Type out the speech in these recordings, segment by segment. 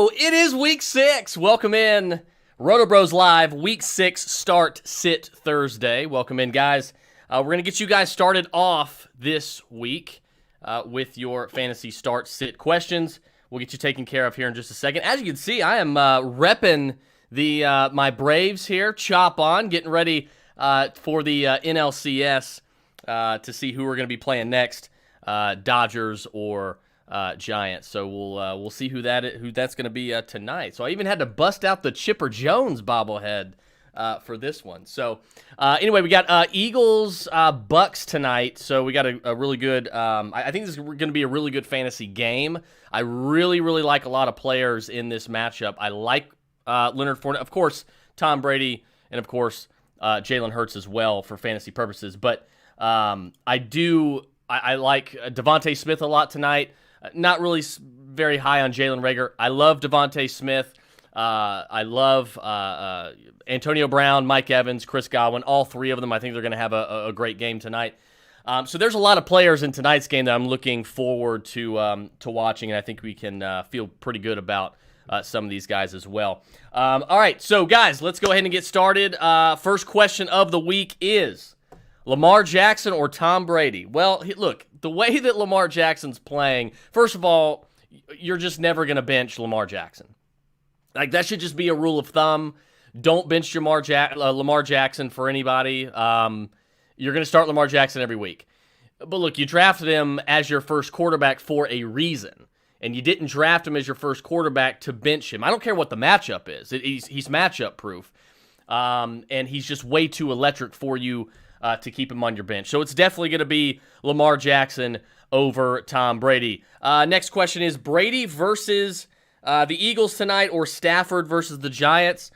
go. It is week 6. Welcome in. RotoBros Live, week 6 start sit Thursday. Welcome in, guys. We're going to get you guys started off this week with your fantasy start sit questions. We'll get you taken care of here in just a second. As you can see, I am repping the my Braves here. Chop on, getting ready for the NLCS to see who we're going to be playing next, Dodgers or Giants. So we'll see who that's going to be tonight. So I even had to bust out the Chipper Jones bobblehead for this one. So anyway, we got Eagles Bucks tonight. So we got a really good. I think this is going to be a really good fantasy game. I really like a lot of players in this matchup. I like Leonard, Fournette, of course, Tom Brady, and of course Jalen Hurts as well for fantasy purposes. But I like Devontae Smith a lot tonight. Not really very high on Jalen Reagor. I love Devontae Smith. I love Antonio Brown, Mike Evans, Chris Godwin. All three of them, I think they're going to have a great game tonight. So there's a lot of players in tonight's game that I'm looking forward to watching, and I think we can feel pretty good about some of these guys as well. All right, so guys, let's go ahead and get started. First question of the week is Lamar Jackson or Tom Brady? Well, look, the way that Lamar Jackson's playing, first of all, you're just never going to bench Lamar Jackson. Like, that should just be a rule of thumb. Don't bench Lamar Jackson for anybody. You're going to start Lamar Jackson every week. But look, you drafted him as your first quarterback for a reason. And you didn't draft him as your first quarterback to bench him. I don't care what the matchup is. He's matchup proof. And he's just way too electric for you to keep him on your bench. So it's definitely going to be Lamar Jackson over Tom Brady. Next question is Brady versus the Eagles tonight or Stafford versus the Giants.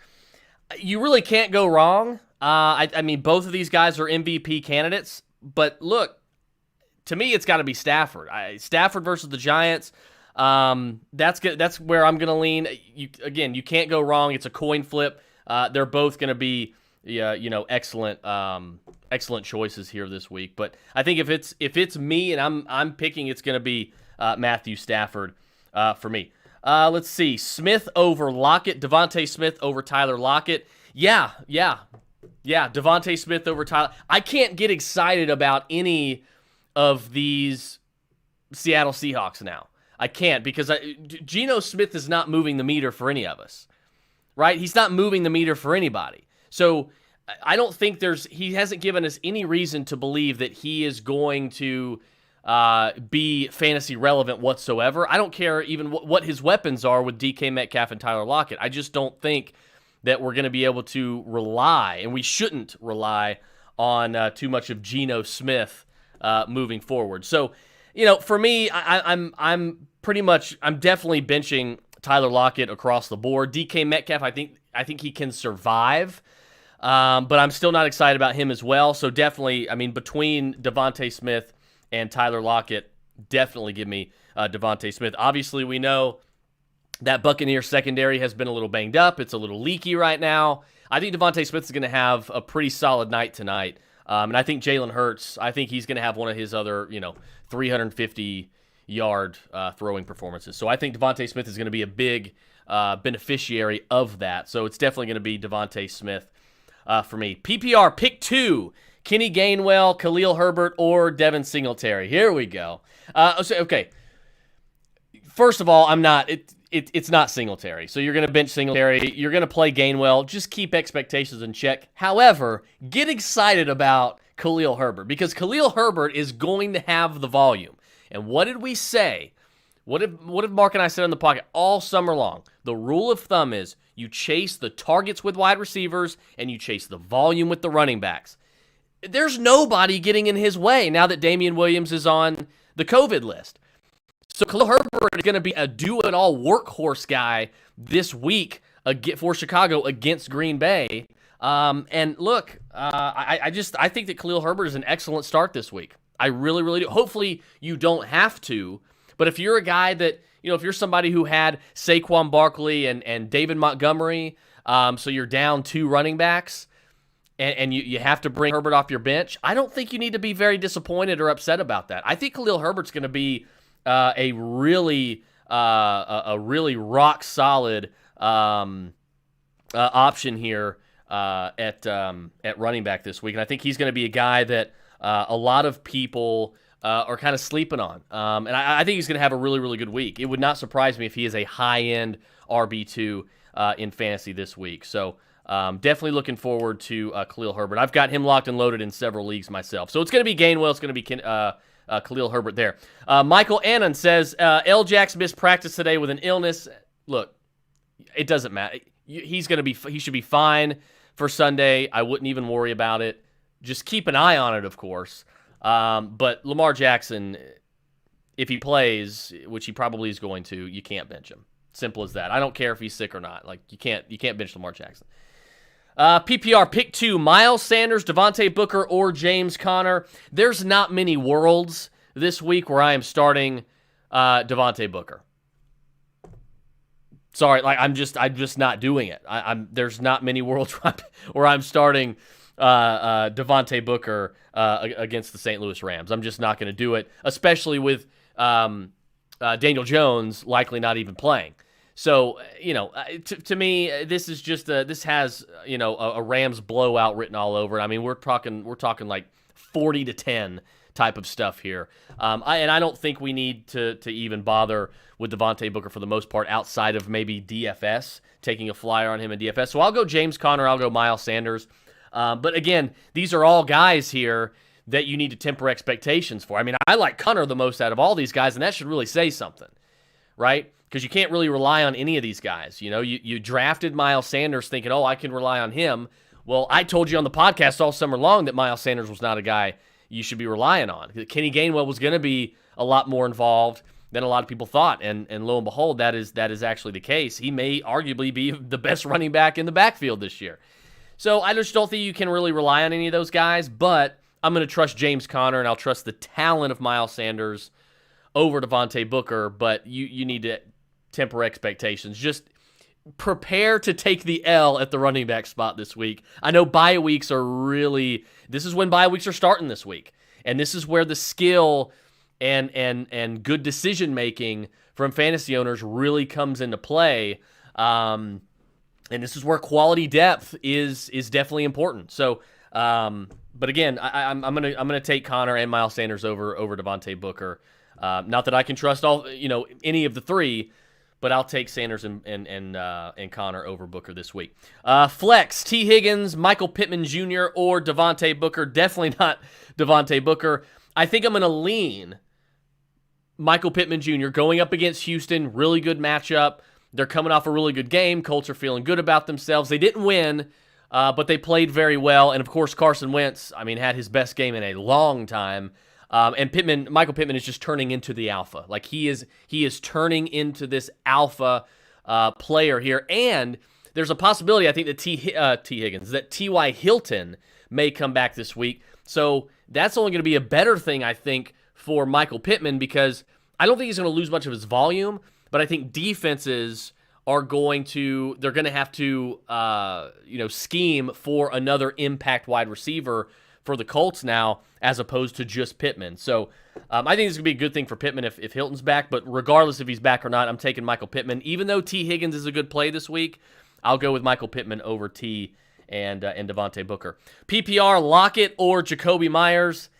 You really can't go wrong. I mean, both of these guys are MVP candidates. But look, to me, it's got to be Stafford. Stafford versus the Giants. That's good. That's where I'm going to lean. You can't go wrong. It's a coin flip. They're both going to be excellent choices here this week. But I think if it's me and I'm picking, it's going to be Matthew Stafford for me. Let's see. Smith over Lockett. Devontae Smith over Tyler Lockett. Yeah. Devontae Smith over Tyler. I can't get excited about any of these Seattle Seahawks now. I can't because Geno Smith is not moving the meter for any of us, right? He's not moving the meter for anybody. So I don't think he hasn't given us any reason to believe that he is going to be fantasy relevant whatsoever. I don't care even what his weapons are with DK Metcalf and Tyler Lockett. I just don't think that we're going to be able to rely, and we shouldn't rely on too much of Geno Smith moving forward. So, for me, I'm definitely benching Tyler Lockett across the board. DK Metcalf, I think he can survive. But I'm still not excited about him as well. So definitely, between Devontae Smith and Tyler Lockett, definitely give me Devontae Smith. Obviously, we know that Buccaneer secondary has been a little banged up. It's a little leaky right now. I think Devontae Smith is going to have a pretty solid night tonight. And I think Jalen Hurts, he's going to have one of his other, 350-yard throwing performances. So I think Devontae Smith is going to be a big beneficiary of that. So it's definitely going to be Devontae Smith for me. PPR, pick 2. Kenny Gainwell, Khalil Herbert, or Devin Singletary. Here we go. Okay. First of all, it's not Singletary. So you're going to bench Singletary. You're going to play Gainwell. Just keep expectations in check. However, get excited about Khalil Herbert because Khalil Herbert is going to have the volume. And what did we say? What did Mark and I say in the pocket all summer long? The rule of thumb is you chase the targets with wide receivers and you chase the volume with the running backs. There's nobody getting in his way now that Damian Williams is on the COVID list. So Khalil Herbert is going to be a do-it-all workhorse guy this week for Chicago against Green Bay. And look, I think that Khalil Herbert is an excellent start this week. I really do. Hopefully you don't have to, but if you're a guy that, if you're somebody who had Saquon Barkley and David Montgomery, so you're down 2 running backs, and you have to bring Herbert off your bench, I don't think you need to be very disappointed or upset about that. I think Khalil Herbert's going to be a really a really rock solid option here at running back this week, and I think he's going to be a guy that a lot of people are kind of sleeping on, and I think he's going to have a really, really good week. It would not surprise me if he is a high-end RB2 in fantasy this week. So definitely looking forward to Khalil Herbert. I've got him locked and loaded in several leagues myself. So it's going to be Gainwell. It's going to be Khalil Herbert there. Michael Annan says, L-Jax missed practice today with an illness. Look, it doesn't matter. He should be fine for Sunday. I wouldn't even worry about it. Just keep an eye on it, of course. But Lamar Jackson, if he plays, which he probably is going to, you can't bench him. Simple as that. I don't care if he's sick or not. Like you can't bench Lamar Jackson. PPR pick 2, Miles Sanders, Devontae Booker, or James Conner. There's not many worlds this week where I am starting Devontae Booker. Sorry, like I'm just not doing it. There's not many worlds where I'm starting Devontae Booker against the St. Louis Rams. I'm just not going to do it, especially with Daniel Jones likely not even playing. So, to me, this is just this has, a Rams blowout written all over it. I mean, we're talking like 40-10 type of stuff here. I don't think we need to even bother with Devontae Booker for the most part outside of maybe DFS, taking a flyer on him in DFS. So I'll go James Conner, I'll go Miles Sanders. But again, these are all guys here that you need to temper expectations for. I mean, I like Conner the most out of all these guys, and that should really say something, right? Because you can't really rely on any of these guys. You drafted Miles Sanders thinking, oh, I can rely on him. Well, I told you on the podcast all summer long that Miles Sanders was not a guy you should be relying on. Kenny Gainwell was going to be a lot more involved than a lot of people thought, and lo and behold, that is actually the case. He may arguably be the best running back in the backfield this year. So I just don't think you can really rely on any of those guys, but I'm going to trust James Conner, and I'll trust the talent of Miles Sanders over Devontae Booker, but you need to temper expectations. Just prepare to take the L at the running back spot this week. I know bye weeks are this is when bye weeks are starting this week, and this is where the skill and good decision-making from fantasy owners really comes into play. And this is where quality depth is definitely important. So, but again, I'm gonna take Conner and Miles Sanders over Devontae Booker. Not that I can trust any of the three, but I'll take Sanders and Conner over Booker this week. Flex, T. Higgins, Michael Pittman Jr., or Devontae Booker. Definitely not Devontae Booker. I think I'm going to lean Michael Pittman Jr. going up against Houston. Really good matchup. They're coming off a really good game. Colts are feeling good about themselves. They didn't win, but they played very well. And, of course, Carson Wentz, had his best game in a long time. And Michael Pittman is just turning into the alpha. Like he is turning into this alpha player here. And there's a possibility, I think, that T.Y. Hilton may come back this week. So that's only going to be a better thing, I think, for Michael Pittman, because I don't think he's going to lose much of his volume, but I think defenses are going to have to scheme for another impact wide receiver for the Colts now, as opposed to just Pittman. So I think this is going to be a good thing for Pittman if Hilton's back, but regardless if he's back or not, I'm taking Michael Pittman. Even though T. Higgins is a good play this week, I'll go with Michael Pittman over T and Devontae Booker. PPR, Lockett or Jacoby Myers.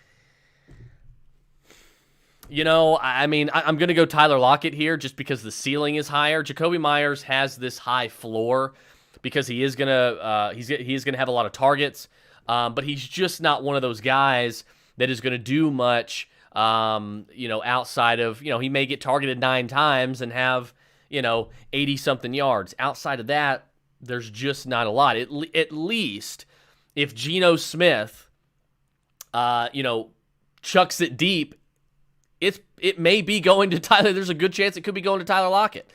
I'm going to go Tyler Lockett here just because the ceiling is higher. Jacoby Myers has this high floor because he is going to have a lot of targets. But he's just not one of those guys that is going to do much, outside of, he may get targeted 9 times and have, 80-something yards. Outside of that, there's just not a lot. At least if Geno Smith, chucks it deep, it may be going to Tyler. There's a good chance it could be going to Tyler Lockett.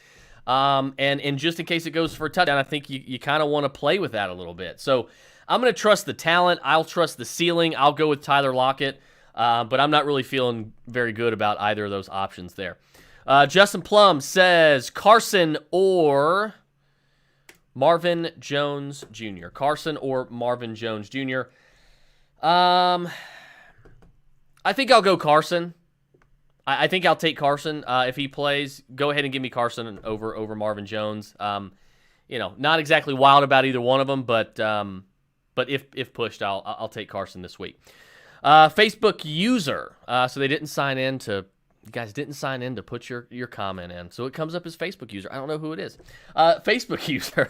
And just in case it goes for a touchdown, I think you kind of want to play with that a little bit. So I'm going to trust the talent. I'll trust the ceiling. I'll go with Tyler Lockett, but I'm not really feeling very good about either of those options there. Justin Plum says Carson or Marvin Jones Jr. Carson or Marvin Jones Jr. I think I'll go Carson. I think I'll take Carson if he plays. Go ahead and give me Carson over Marvin Jones. Not exactly wild about either one of them, but if pushed, I'll take Carson this week. Facebook user. So they didn't sign in to. You guys didn't sign in to put your comment in, so it comes up as Facebook user. I don't know who it is. Facebook user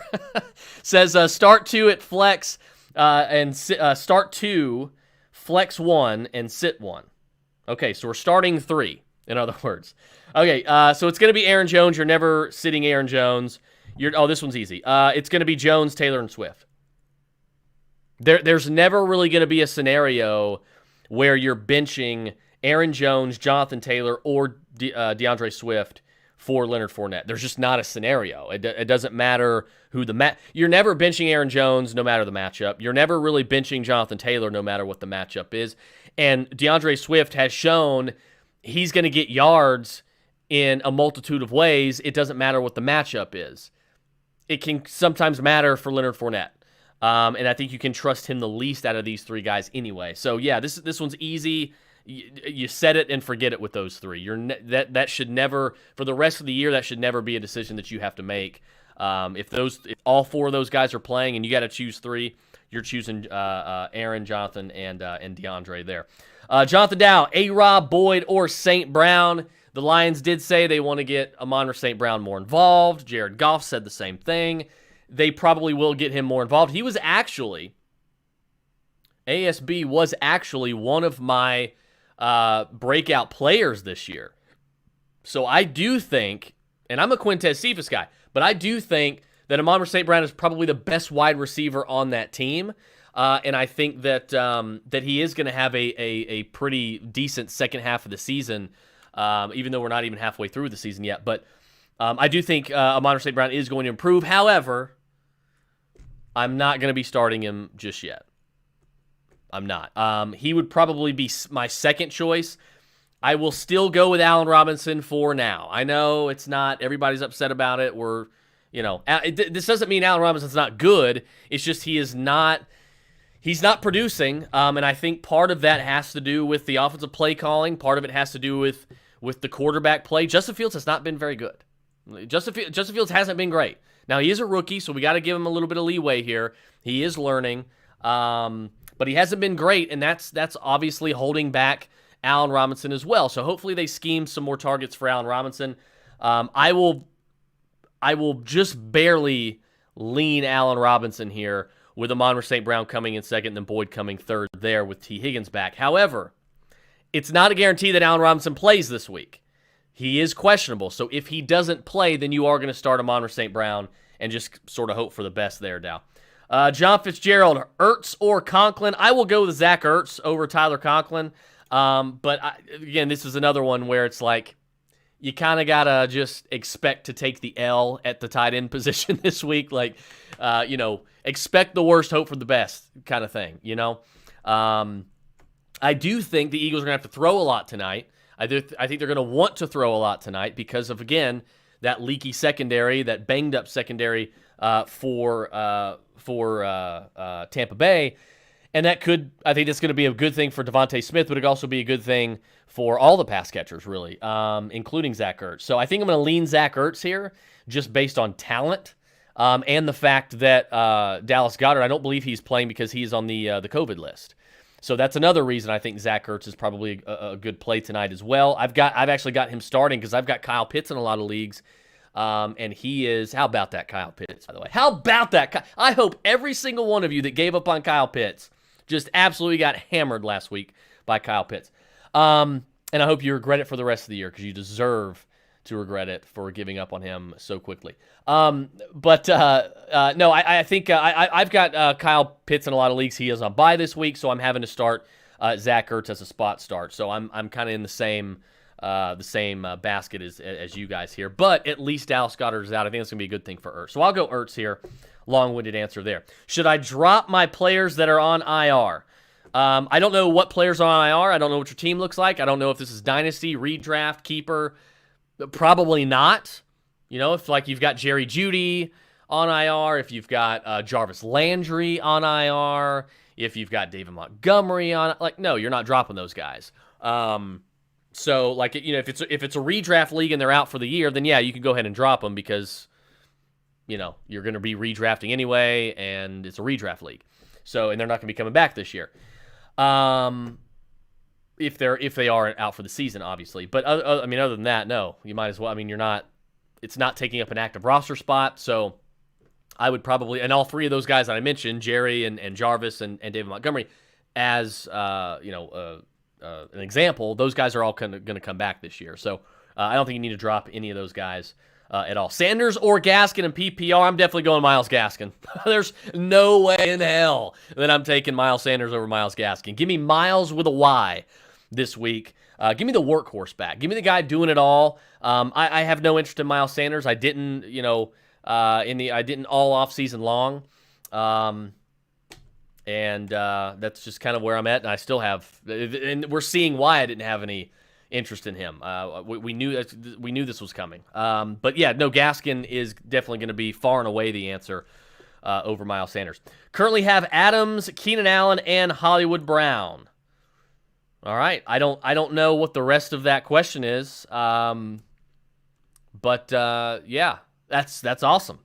says start 2 at flex and start 2, flex 1, and sit 1. Okay, so we're starting 3. In other words, okay. So it's going to be Aaron Jones. You're never sitting Aaron Jones. This one's easy. It's going to be Jones, Taylor, and Swift. There's never really going to be a scenario where you're benching Aaron Jones, Jonathan Taylor, or DeAndre Swift for Leonard Fournette. There's just not a scenario. It doesn't matter who you're never benching Aaron Jones no matter the matchup. You're never really benching Jonathan Taylor no matter what the matchup is. And DeAndre Swift has shown he's going to get yards in a multitude of ways. It doesn't matter what the matchup is. It can sometimes matter for Leonard Fournette. And I think you can trust him the least out of these 3 guys anyway. So, yeah, this one's easy. You set it and forget it with those 3. That should never, for the rest of the year, that should never be a decision that you have to make. If all 4 of those guys are playing and you got to choose 3, you're choosing Aaron, Jonathan, and DeAndre there. Jonathan Dow, A-Rob, Boyd, or St. Brown. The Lions did say they want to get Amon-Ra St. Brown more involved. Jared Goff said the same thing. They probably will get him more involved. He was actually, ASB was actually one of my breakout players this year. So I do think, and I'm a Quintez Cephas guy, but I do think that Amon-Ra St. Brown is probably the best wide receiver on that team. And I think that he is going to have a pretty decent second half of the season, even though we're not even halfway through the season yet. But I do think Amon-Ra St. Brown is going to improve. However, I'm not going to be starting him just yet. I'm not. He would probably be my second choice. I will still go with Allen Robinson for now. I know it's not, everybody's upset about it. This doesn't mean Allen Robinson's not good. It's just he's not producing. And I think part of that has to do with the offensive play calling. Part of it has to do with the quarterback play. Justin Fields has not been very good. Justin Fields hasn't been great. Now, he is a rookie, so we got to give him a little bit of leeway here. He is learning. But he hasn't been great, and that's obviously holding back Allen Robinson as well. So hopefully they scheme some more targets for Allen Robinson. I will just barely lean Allen Robinson here with Amon-Ra St. Brown coming in second and then Boyd coming third there with T. Higgins back. However, it's not a guarantee that Allen Robinson plays this week. He is questionable. So if he doesn't play, then you are going to start Amon-Ra St. Brown and just sort of hope for the best there, Dow. John Fitzgerald, Ertz or Conklin? I will go with Zach Ertz over Tyler Conklin. Again, this is another one where it's like you kind of got to just expect to take the L at the tight end position this week. Expect the worst, hope for the best kind of thing, I do think the Eagles are going to have to throw a lot tonight. I think they're going to want to throw a lot tonight because of, again, that leaky secondary, that banged-up secondary for Tampa Bay. And I think that's going to be a good thing for Devontae Smith, but it could also be a good thing for all the pass catchers, really, including Zach Ertz. So I think I'm going to lean Zach Ertz here just based on talent and the fact that Dallas Goedert, I don't believe he's playing because he's on the COVID list. So that's another reason I think Zach Ertz is probably a good play tonight as well. I've actually got him starting because I've got Kyle Pitts in a lot of leagues. And he is, how about that Kyle Pitts, by the way? How about that? I hope every single one of you that gave up on Kyle Pitts just absolutely got hammered last week by Kyle Pitts. And I hope you regret it for the rest of the year because you deserve to regret it for giving up on him so quickly. No, I think I've got Kyle Pitts in a lot of leagues. He is on bye this week, so I'm having to start Zach Ertz as a spot start. So I'm kind of in the same basket as you guys here. But at least Dallas Goedert is out. I think it's going to be a good thing for Ertz. So I'll go Ertz here. Long-winded answer there. Should I drop my players that are on IR? I don't know what players are on IR. I don't know what your team looks like. I don't know if this is Dynasty, Redraft, Keeper. Probably not. If you've got Jerry Jeudy on IR, if you've got Jarvis Landry on IR, if you've got David Montgomery on, no, you're not dropping those guys. So, like, if it's a redraft league and they're out for the year, then yeah, you can go ahead and drop them because you're going to be redrafting anyway, and it's a redraft league. So, and they're not going to be coming back this year. If they are out for the season, obviously. But other than that, no, you might as well. I mean, it's not taking up an active roster spot, so I would probably, and all three of those guys that I mentioned, Jerry and Jarvis and David Montgomery, as an example, those guys are all going to come back this year. So I don't think you need to drop any of those guys at all. Sanders or Gaskin in PPR, I'm definitely going Myles Gaskin. There's no way in hell that I'm taking Miles Sanders over Myles Gaskin. Give me Miles with a Y this week. Give me the workhorse back. Give me the guy doing it all. I have no interest in Miles Sanders. I didn't, I didn't all off season long. And that's just kind of where I'm at. And I still have, and we're seeing why I didn't have any interest in him. We knew this was coming. But yeah, no, Gaskin is definitely going to be far and away the answer over Miles Sanders. Currently have Adams, Keenan Allen, and Hollywood Brown. All right, I don't know what the rest of that question is, but yeah, that's awesome.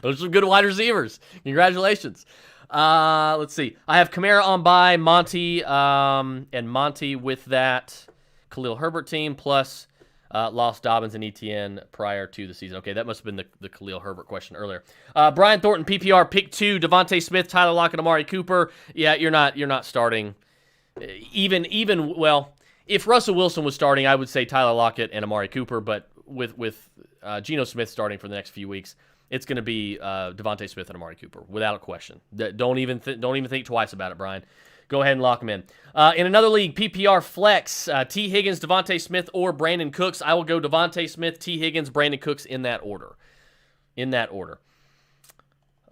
Those are some good wide receivers. Congratulations. Let's see. I have Kamara on bye, Monty, and Monty with that Khalil Herbert team, plus lost Dobbins and ETN prior to the season. Okay, that must have been the Khalil Herbert question earlier. Brian Thornton, PPR, pick 2, Devontae Smith, Tyler Lockett, Amari Cooper. Yeah, you're not starting. Well, if Russell Wilson was starting, I would say Tyler Lockett and Amari Cooper, but with Geno Smith starting for the next few weeks, it's going to be Devontae Smith and Amari Cooper, without a question. Don't even think twice about it, Brian. Go ahead and lock them in. In another league, PPR Flex, T. Higgins, Devontae Smith, or Brandon Cooks. I will go Devontae Smith, T. Higgins, Brandon Cooks in that order.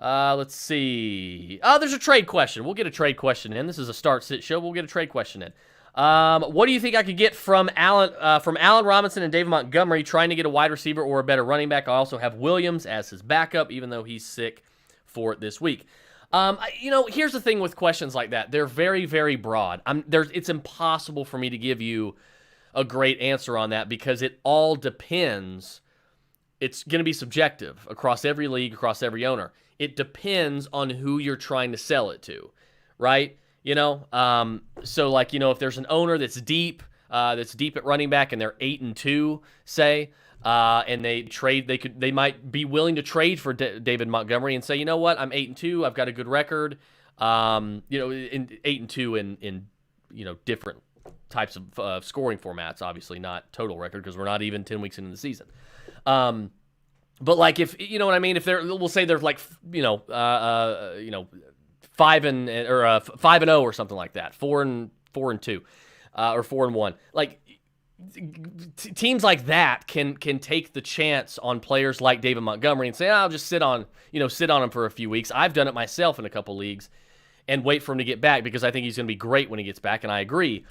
Let's see. There's a trade question. We'll get a trade question in. This is a start-sit show. We'll get a trade question in. What do you think I could get from Allen Robinson and David Montgomery trying to get a wide receiver or a better running back? I also have Williams as his backup, even though he's sick for this week. Here's the thing with questions like that. They're very, very broad. It's impossible for me to give you a great answer on that because it all depends. It's going to be subjective across every league, across every owner. It depends on who you're trying to sell it to, right? So like, if there's an owner that's deep at running back and they're 8-2, say, and they might be willing to trade for David Montgomery and say, you know what, I'm 8-2, I've got a good record, in 8-2 in different types of scoring formats, obviously not total record because we're not even 10 weeks into the season. But like if you know what I mean, if we'll say they're like 5-0 or something like that, 4-2, or 4-1. Like teams like that can take the chance on players like David Montgomery and say, I'll just sit on him for a few weeks. I've done it myself in a couple leagues and wait for him to get back because I think he's going to be great when he gets back, and I agree.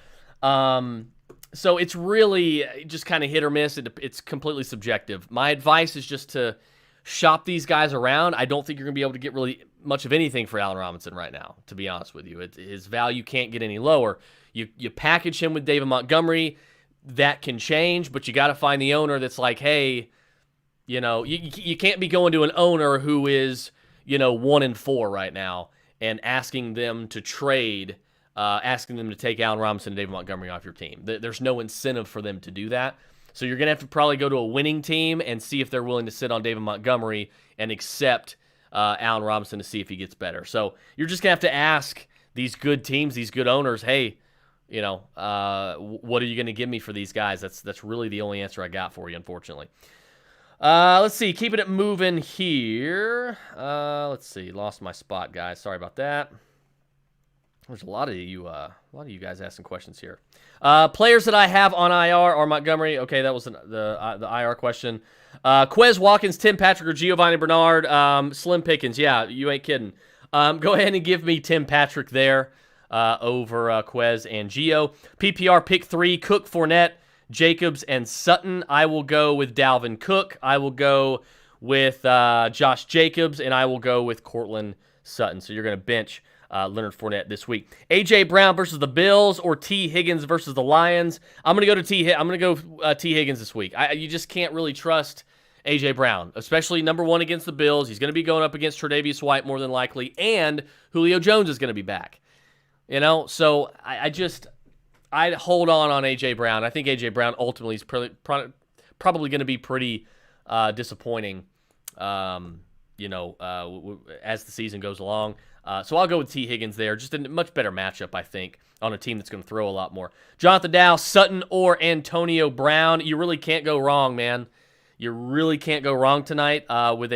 So it's really just kind of hit or miss. It's completely subjective. My advice is just to shop these guys around. I don't think you're going to be able to get really much of anything for Allen Robinson right now, to be honest with you. His value can't get any lower. You package him with David Montgomery, that can change, but you got to find the owner that's like, hey, you can't be going to an owner who is 1-4 right now and asking them to trade. Asking them to take Allen Robinson and David Montgomery off your team. There's no incentive for them to do that. So you're going to have to probably go to a winning team and see if they're willing to sit on David Montgomery and accept Allen Robinson to see if he gets better. So you're just going to have to ask these good teams, these good owners, hey, what are you going to give me for these guys? That's really the only answer I got for you, unfortunately. Let's see. Keeping it moving here. Let's see. Lost my spot, guys. Sorry about that. There's a lot of you guys asking questions here. Players that I have on IR are Montgomery. Okay, that was the IR question. Quez Watkins, Tim Patrick, or Giovanni Bernard. Slim Pickens. Yeah, you ain't kidding. Go ahead and give me Tim Patrick there over Quez and Gio. PPR pick 3, Cook, Fournette, Jacobs, and Sutton. I will go with Dalvin Cook. I will go with Josh Jacobs, and I will go with Cortland Sutton. So you're going to bench Leonard Fournette this week. A.J. Brown versus the Bills or T. Higgins versus the Lions. I'm going to go T. Higgins this week. You just can't really trust A.J. Brown, especially number one against the Bills. He's going to be going up against Tre'Davious White more than likely, and Julio Jones is going to be back. So I'd hold on A.J. Brown. I think A.J. Brown ultimately is probably going to be pretty disappointing, as the season goes along. So I'll go with T. Higgins there. Just a much better matchup, I think, on a team that's going to throw a lot more. Jonathan Dow, Sutton, or Antonio Brown. You really can't go wrong, man. You really can't go wrong tonight with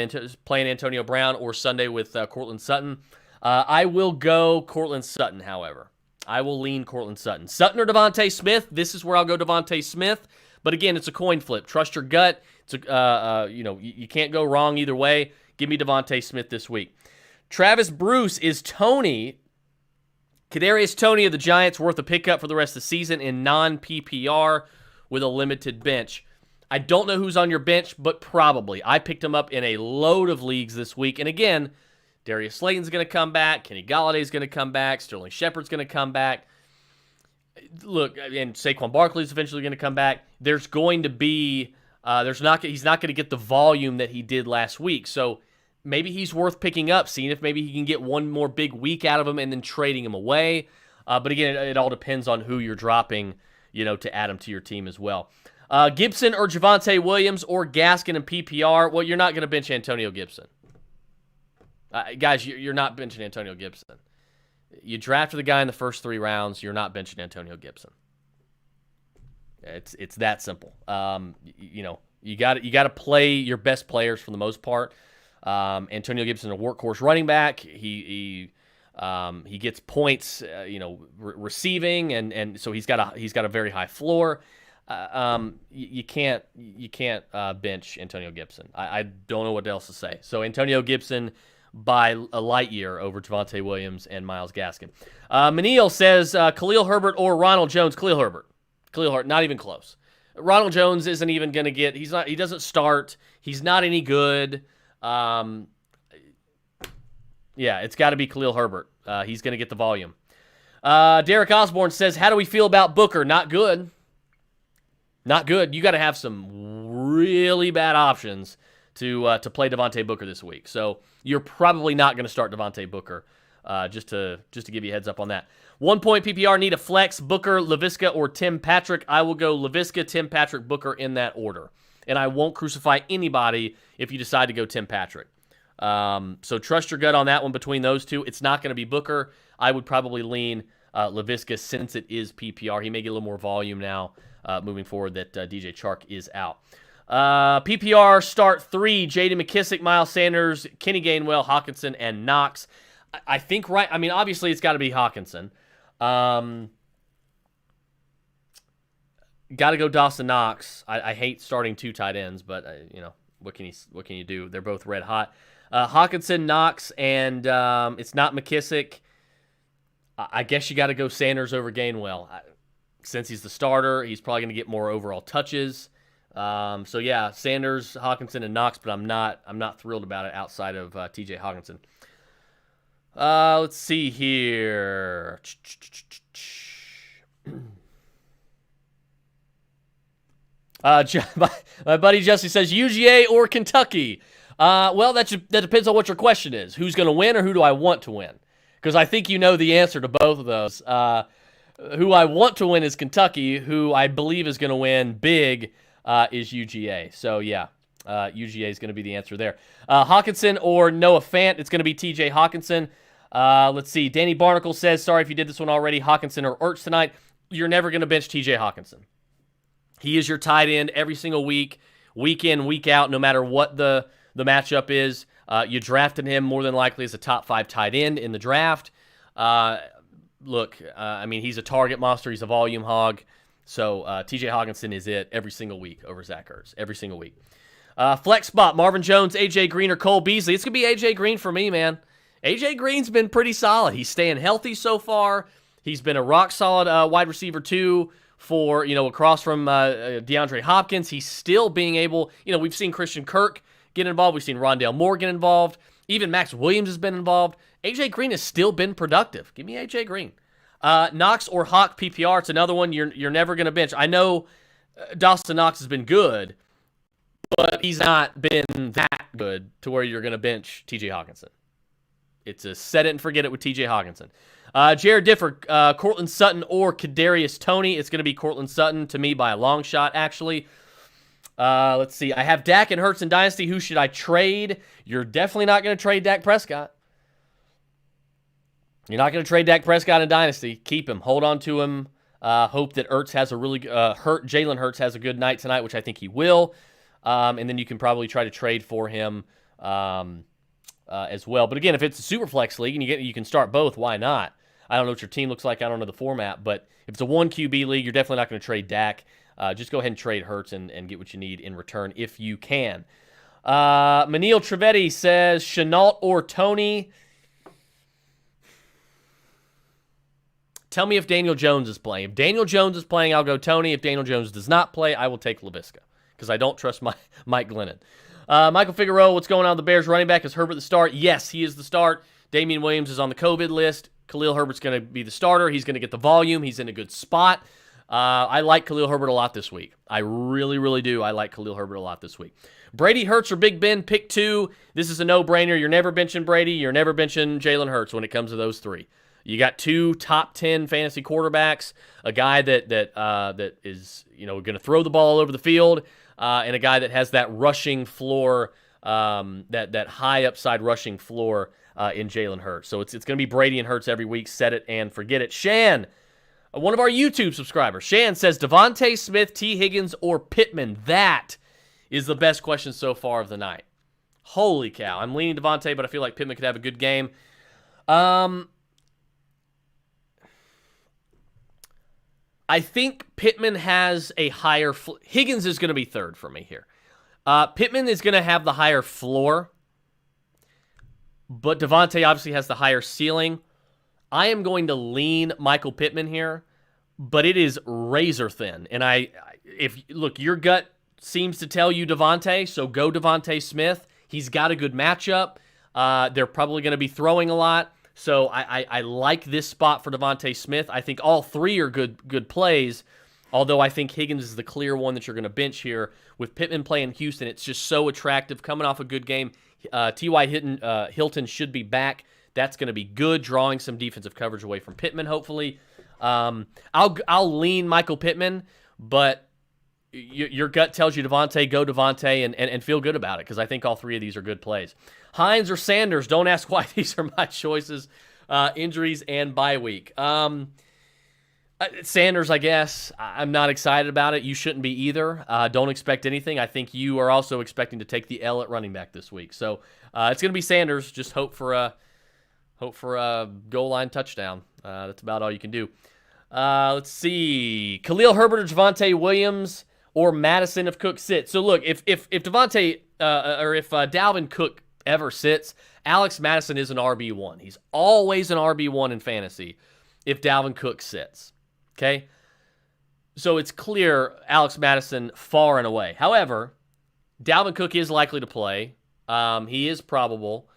playing Antonio Brown or Sunday with Courtland Sutton. I will go Courtland Sutton, however. I will lean Courtland Sutton. Sutton or Devontae Smith. This is where I'll go Devontae Smith. But again, it's a coin flip. Trust your gut. It's you can't go wrong either way. Give me Devontae Smith this week. Travis Bruce, is Kadarius Toney of the Giants worth a pickup for the rest of the season in non-PPR with a limited bench? I don't know who's on your bench, but probably. I picked him up in a load of leagues this week. And again, Darius Slayton's going to come back. Kenny Galladay's going to come back. Sterling Shepard's going to come back. Look, and Saquon Barkley's eventually going to come back. There's going to be, he's not going to get the volume that he did last week. So maybe he's worth picking up, seeing if maybe he can get one more big week out of him and then trading him away. But again, it all depends on who you're dropping, to add him to your team as well. Gibson or Javonte Williams or Gaskin and PPR. Well, you're not going to bench Antonio Gibson. Guys, you're not benching Antonio Gibson. You drafted the guy in the first 3 rounds. You're not benching Antonio Gibson. It's that simple. You got to play your best players for the most part. Antonio Gibson, a workhorse running back. He gets points, receiving, and so he's got a very high floor. You can't bench Antonio Gibson. I don't know what else to say. So Antonio Gibson by a light year over Javonte Williams and Myles Gaskin. Manil says Khalil Herbert or Ronald Jones. Khalil Herbert, not even close. Ronald Jones isn't even going to get. He doesn't start. He's not any good. It's got to be Khalil Herbert. He's going to get the volume. Derek Osborne says, how do we feel about Booker? Not good. Not good. You got to have some really bad options to play Devontae Booker this week. So you're probably not going to start Devontae Booker. Just to give you a heads up on that. 1 point PPR, need a flex, Booker, Laviska, or Tim Patrick. I will go Laviska, Tim Patrick, Booker in that order. And I won't crucify anybody if you decide to go Tim Patrick. So trust your gut on that one between those two. It's not going to be Booker. I would probably lean Laviska since it is PPR. He may get a little more volume now moving forward that DJ Chark is out. PPR start 3, J.D. McKissick, Miles Sanders, Kenny Gainwell, Hawkinson, and Knox. I think obviously it's got to be Hawkinson. Got to go Dawson Knox. I hate starting 2 tight ends, but what can you do? They're both red hot. Hawkinson, Knox, and it's not McKissick. I guess you got to go Sanders over Gainwell. Since he's the starter, he's probably going to get more overall touches. So yeah, Sanders, Hawkinson, and Knox, but I'm not thrilled about it outside of TJ Hawkinson. Let's see here. My buddy Jesse says UGA or Kentucky. Well, that depends on what your question is. Who's going to win or who do I want to win? Because I think you know the answer to both of those. Who I want to win is Kentucky. Who I believe is going to win big is UGA. So, yeah, UGA is going to be the answer there. Hawkinson or Noah Fant, it's going to be TJ Hawkinson. Let's see. Danny Barnacle says, sorry if you did this one already, Hawkinson or Ertz tonight. You're never going to bench TJ Hawkinson. He is your tight end every single week in, week out, no matter what the matchup is. You drafted him more than likely as a top 5 tight end in the draft. He's a target monster. He's a volume hog. So TJ Hawkinson is it every single week over Zach Ertz. Every single week. Flex spot, Marvin Jones, A.J. Green, or Cole Beasley. It's going to be A.J. Green for me, man. A.J. Green's been pretty solid. He's staying healthy so far. He's been a rock-solid wide receiver, too, for, across from DeAndre Hopkins. He's still being able, we've seen Christian Kirk get involved. We've seen Rondale Moore get involved. Even Max Williams has been involved. A.J. Green has still been productive. Give me A.J. Green. Knox or Hawk PPR, it's another one you're never going to bench. I know Dawson Knox has been good, but he's not been that good to where you're going to bench T.J. Hawkinson. It's a set it and forget it with T.J. Hawkinson. Jared Difford, Cortland Sutton or Kadarius Toney. It's going to be Cortland Sutton to me by a long shot, actually. Let's see. I have Dak and Hurts in Dynasty. Who should I trade? You're definitely not going to trade Dak Prescott. You're not going to trade Dak Prescott in Dynasty. Keep him. Hold on to him. Hope that Jalen Hurts has a good night tonight, which I think he will. And then you can probably try to trade for him as well. But again, if it's a super flex league and you can start both, why not? I don't know what your team looks like. I don't know the format. But if it's a 1 QB league, you're definitely not going to trade Dak. Just go ahead and trade Hurts and get what you need in return if you can. Manil Trivedi says, Shenault or Toney? Tell me if Daniel Jones is playing. If Daniel Jones is playing, I'll go Toney. If Daniel Jones does not play, I will take Laviska because I don't trust Mike Glennon. Michael Figueroa, what's going on with the Bears running back? Is Herbert the start? Yes, he is the start. Damian Williams is on the COVID list. Khalil Herbert's going to be the starter. He's going to get the volume. He's in a good spot. I like Khalil Herbert a lot this week. I really, really do. I like Khalil Herbert a lot this week. Brady, Hurts, or Big Ben, pick 2. This is a no-brainer. You're never benching Brady. You're never benching Jalen Hurts when it comes to those 3. You got 2 top 10 fantasy quarterbacks, a guy that is going to throw the ball all over the field, and a guy that has that rushing floor, that high upside rushing floor in Jalen Hurts. So it's going to be Brady and Hurts every week. Set it and forget it. Shan, one of our YouTube subscribers, Shan says Devontae Smith, T. Higgins, or Pittman. That is the best question so far of the night. Holy cow! I'm leaning Devontae, but I feel like Pittman could have a good game. I think Pittman has a higher... Higgins is going to be third for me here. Pittman is going to have the higher floor, but Devontae obviously has the higher ceiling. I am going to lean Michael Pittman here, but it is razor thin. And look, your gut seems to tell you Devontae, so go Devontae Smith. He's got a good matchup. They're probably going to be throwing a lot. So I like this spot for Devontae Smith. I think all 3 are good plays, although I think Higgins is the clear one that you're going to bench here. With Pittman playing Houston, it's just so attractive. Coming off a good game, T.Y. Hilton should be back. That's going to be good, drawing some defensive coverage away from Pittman, hopefully. I'll lean Michael Pittman, but your gut tells you Devontae, go Devontae, and feel good about it, because I think all 3 of these are good plays. Hines or Sanders? Don't ask why these are my choices. Injuries and bye week. Sanders, I guess. I'm not excited about it. You shouldn't be either. Don't expect anything. I think you are also expecting to take the L at running back this week. So it's going to be Sanders. Just hope for a goal line touchdown. That's about all you can do. Let's see. Khalil Herbert or Javonte Williams or Madison if Cook sits. So look, if Devontae or if Dalvin Cook ever sits, Alex Madison is an RB1. He's always an RB1 in fantasy if Dalvin Cook sits. Okay? So it's clear Alex Madison far and away. However, Dalvin Cook is likely to play. He is probable,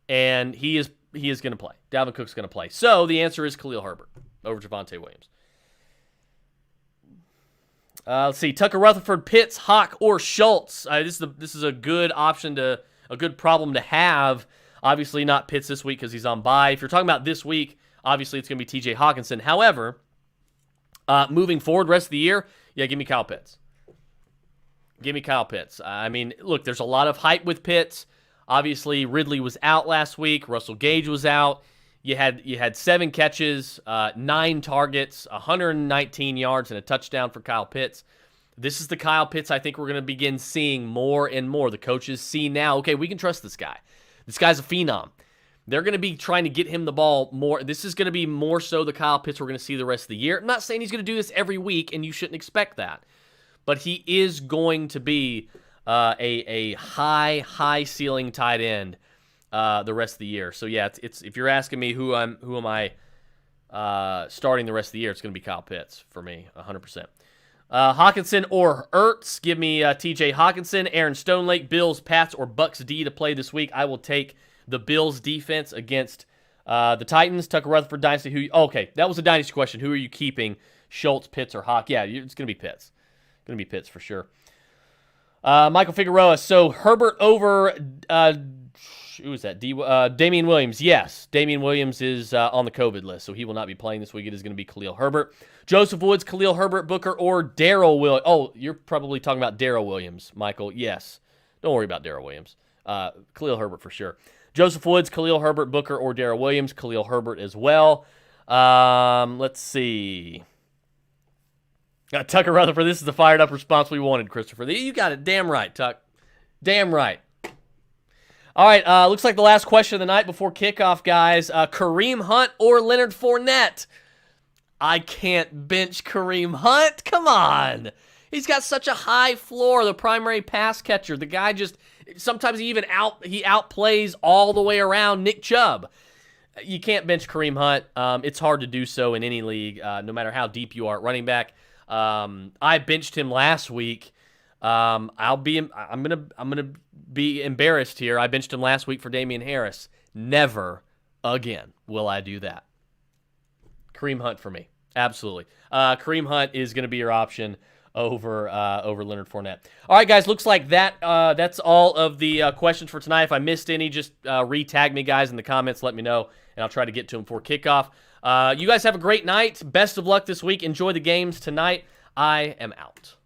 and he is going to play. Dalvin Cook's going to play. So the answer is Khalil Herbert over Javonte Williams. Let's see. Tucker Rutherford, Pitts, Hawk, or Schultz. This is a good option a good problem to have. Obviously not Pitts this week because he's on bye. If you're talking about this week, obviously it's going to be T.J. Hawkinson. However, moving forward rest of the year, give me Kyle Pitts. Give me Kyle Pitts. I mean, look, there's a lot of hype with Pitts. Obviously, Ridley was out last week. Russell Gage was out. You had 7 catches, 9 targets, 119 yards, and a touchdown for Kyle Pitts. This is the Kyle Pitts I think we're going to begin seeing more and more. The coaches see now, okay, we can trust this guy. This guy's a phenom. They're going to be trying to get him the ball more. This is going to be more so the Kyle Pitts we're going to see the rest of the year. I'm not saying he's going to do this every week, and you shouldn't expect that. But he is going to be a high ceiling tight end the rest of the year. So yeah, it's if you're asking me who am I starting the rest of the year, it's going to be Kyle Pitts for me, 100%. Hawkinson or Ertz? Give me T.J. Hawkinson. Aaron Stonelake, Bills, Pats, or Bucks D to play this week. I will take the Bills defense against The Titans, Tucker Rutherford, Dynasty. Okay, that was a Dynasty question. Who are you keeping? Schultz, Pitts, or Hawk? Yeah, it's going to be Pitts. Going to be Pitts for sure. Michael Figueroa. So Herbert over, who is that? Damian Williams. Yes, Damian Williams is on the COVID list, so he will not be playing this week. It is going to be Khalil Herbert. Joseph Woods, Khalil Herbert, Booker, or Darrell Williams. Oh, you're probably talking about Darrell Williams, Michael. Yes. Don't worry about Darrell Williams. Khalil Herbert for sure. Joseph Woods, Khalil Herbert, Booker, or Darrell Williams. Khalil Herbert as well. Let's see. Tucker Rutherford, this is the fired up response we wanted, Christopher. You got it. Damn right, Tuck. Damn right. All right, looks like the last question of the night before kickoff, guys. Kareem Hunt or Leonard Fournette? I can't bench Kareem Hunt. Come on. He's got such a high floor, the primary pass catcher. The guy just, sometimes he outplays all the way around Nick Chubb. You can't bench Kareem Hunt. It's hard to do so in any league, no matter how deep you are at running back. I benched him last week. I'm gonna be embarrassed here. I benched him last week for Damian Harris. Never again will I do that. Kareem Hunt for me, absolutely. Kareem Hunt is gonna be your option over Leonard Fournette. All right, guys. Looks like that's all of the questions for tonight. If I missed any, just re-tag me, guys, in the comments. Let me know, and I'll try to get to them before kickoff. You guys have a great night. Best of luck this week. Enjoy the games tonight. I am out.